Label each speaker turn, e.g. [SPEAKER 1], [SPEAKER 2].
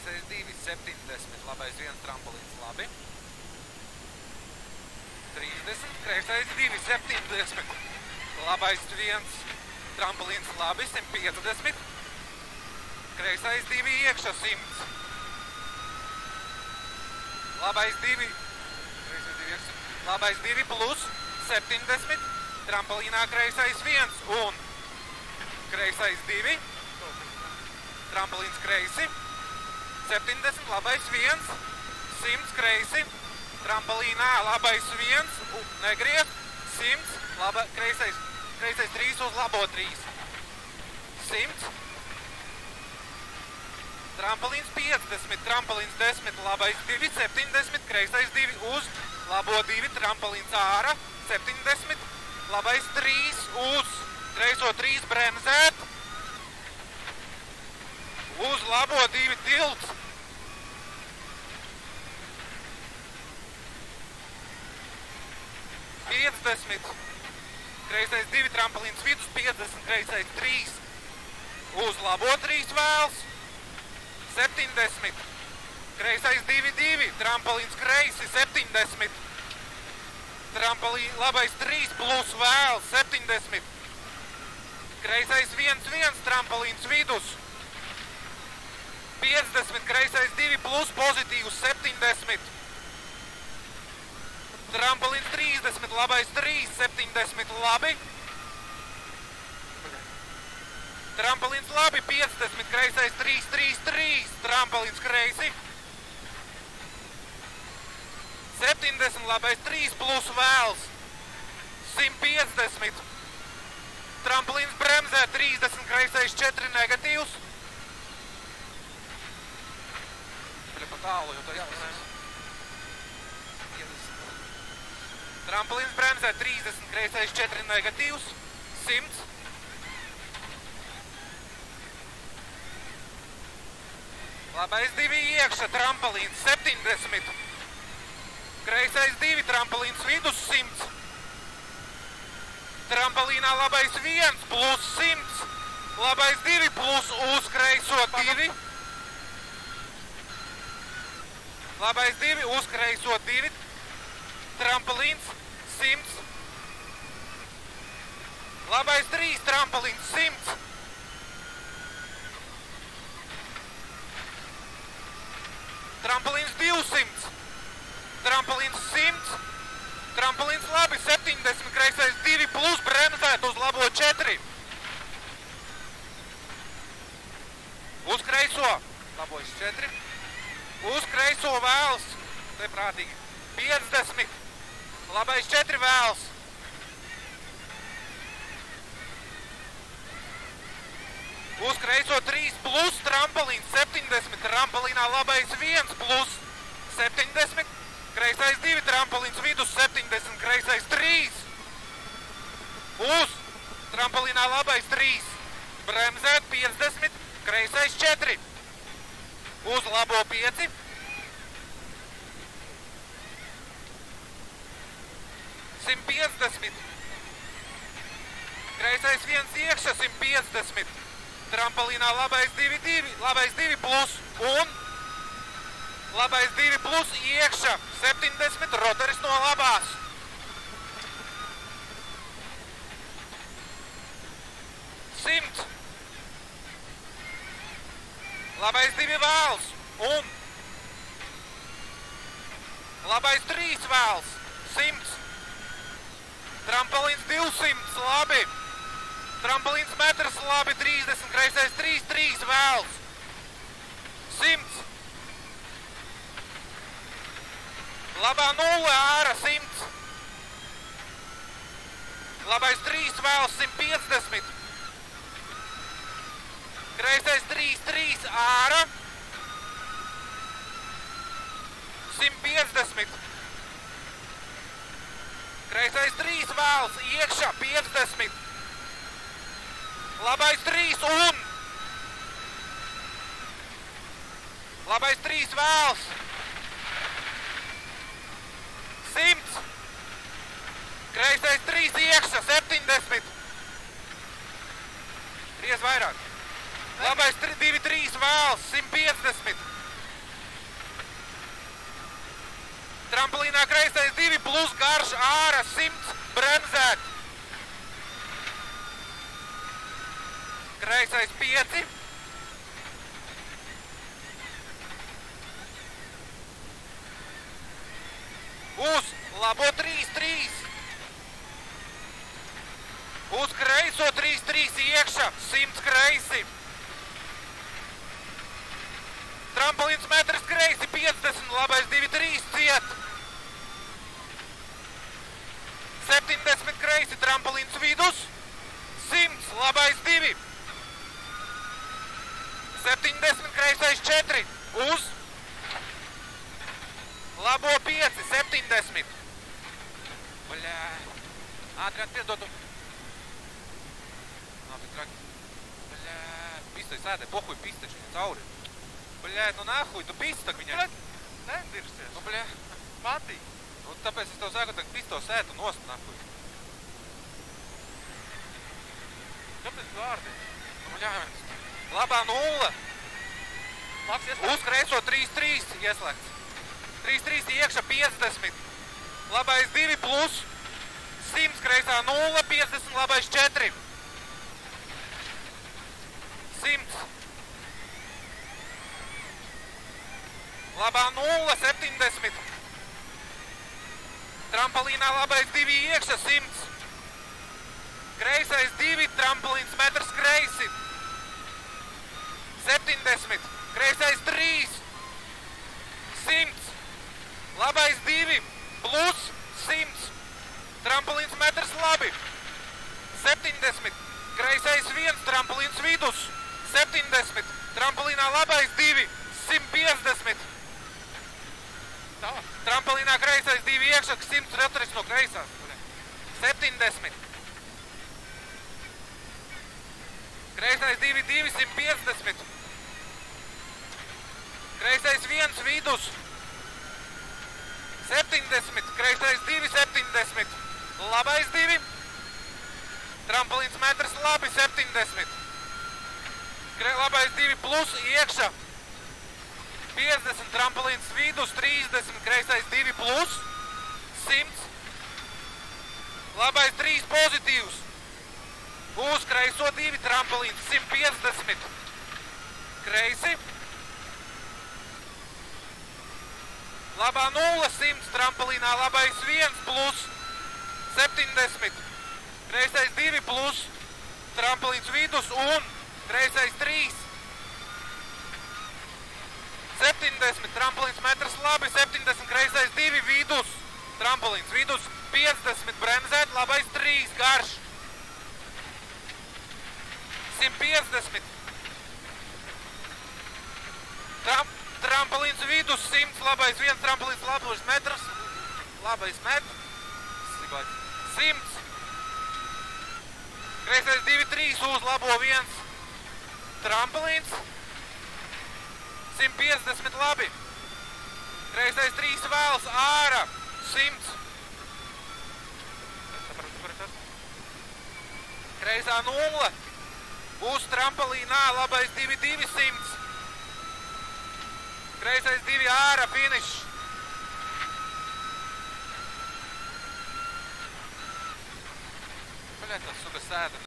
[SPEAKER 1] kreisais 2, 70, labais 1 trampolins, labi. 30, kreisais 2, 70, labais 1 trampolins, labi, 150, kreisais 2 iekšā 100, labais 2, labais 2 plus 70, trampolinā kreisais 1 un kreisais 2, trampolins kreisi, 70, labais 1, 100 kreisi, trampolinā labais 1, negriez, 100, kreisais 3 uz labo 3, 100, trampolins 50, trampolins 10, labais 2, 70, kreisais 2 uz labo 2, trampolins ārā, 70, labais 3 uz kreiso 3 bremzēt, uz labo 2 tilts. 50, kreisais 2 trampolins vidus, 50, kreisais 3, uz labo 3 vēls, 70, kreisais 2, 2, trampolins kreisi, 70, labais 3 plus vēls, 70, kreisais 1, 1, trampolins vidus, 50, kreisais 2 plus pozitīvs, 70, trampolins 30, labais 3, 70, labi, trampolins labi, 50, kreisais 3, 3, 3, trampolins kreisi, 70, labais 3 plus vēls, 150, trampolins bremzē, 30, kreisais 4, negatīvs, tālu, jo tas trampolins bremzē 30, kreisais 4 negatīvs, 100. Labais 2 iekšā, trampolins 70. Kreisais 2, trampolins vidus 100. Trampolinā labais 1 plus 100. Labais 2 plus uz kreiso 2. Labais 2 uz kreiso 2. Trampolins 100. Labais 3, trampolins 100. Trampolins 200. Trampolins 100. Trampolins labi, 70, kreisais 2 plus bremzēt uz labo 4. Uz kreiso. Labojas 4. Uz kreiso vēls. Te prātīgi. 50. Labais 4 vēls. Uz kreiso 3 plus trampolins 70. Trampolinā labais 1 plus 70. Kreisais 2 trampolins vidus 70. Kreisais 3. Uz trampolinā labais 3. Bremzēt 50. Kreisais 4. Uz labo 5. Kreisais 1 iekšā 150. Trampolinā labais 2, 2, labais 2 plus un labais 2 plus iekšā 70, rotaris no labās. 100. Labais 2 vēls un labais 3 vēls 100. Trampolins 200, labi. Trampolins metrs, labi, 30, kreisais 3, 3 vēls. 100. Labā 0 ārā 100. Labais 3 vēls 150. Kreisais 3, 3 ārā. 150. Kreisais 3 vēls iekšā 50. Labais 3 un labais 3 vēls 100. Kreisais 3 iekšā 70. Griez vairāk. Labais 2, 3 vēls 150. Trampolīnā kreisais 2 plus garš ārā 100 bremzēt. Kreisais 5. Uz labo 3-3. Uz kreiso 3-3 iekšā, 100 kreisi. Trampolins metrs kreisi 50, labais 2-3 ciet. 70 kreisi, trampolins vidus. 100, labais 2. 70 kreisais 4. Uz. Labo 5, 70. Bļā. Ātrāk piedotu. Nav tik traki. Bļā. Pistoj sēdē, pohuj pistači viņam cauri. Bļā, nu nahuj, tu pistak viņam.
[SPEAKER 2] Bļā, nedirsies.
[SPEAKER 1] Nu, bļā.
[SPEAKER 2] Matī.
[SPEAKER 1] Nu, tāpēc es tev saku, ka pisto sētu nost nahuj.
[SPEAKER 2] Kāpēc vārdi?
[SPEAKER 1] Nu, bļā. Labā 0.
[SPEAKER 2] Labs ieslēgts.
[SPEAKER 1] Uz kreiso 3-3 ieslēgts. 3-3 iekšā 50. Labais 2 plus. 100 kreisā 0, 50, labais 4. 100. Labā 0, 70. Trampolīnā labais 2 iekšā 100. Kreisais 2, trampolins metrs kreisi. 70. Kreisais 3. 100. Labais 2 plus 100. Trampolins metrs labi. 70. Kreisais 1, trampolins vidus. 70. Trampolinā labais 2. 150.
[SPEAKER 2] Tā.
[SPEAKER 1] Trampolinā kreisais 2 iekšā, 100 retris no kreisās. 70. Kreisais 2, 2, 150. Kreisais 1 vidus. 70, kreisais 2, 70. Labais 2. Trampolins metrs labi, 70. Labais 2 plus iekšā. 50, trampolins vidus, 30, kreisais 2 plus. 100. Labais 3 pozitīvs. Uz kreiso 2, trampolins 150. Kreisi. Labā 0, 100, trampolinā labais 1 plus 70. Kreisais 2 plus, trampolins vidus un kreisais 3. 70, trampolins metrs labi, 70, kreisais 2 vidus. Trampolins vidus 50, bremzēt, labais 3, garš. 150. Trampolins vidus 100, labais 1, trampolins labos metrs, labais metrs, 100. Kreisais 2, 3, uz labo 1, trampolins, 150 labi. Kreisais 3 vēls, ārā, 100. Kreisā 0, uz trampolinā, labais 2, 200. Kreisais 2 ārā, finish. Bļā, tas suga sēda.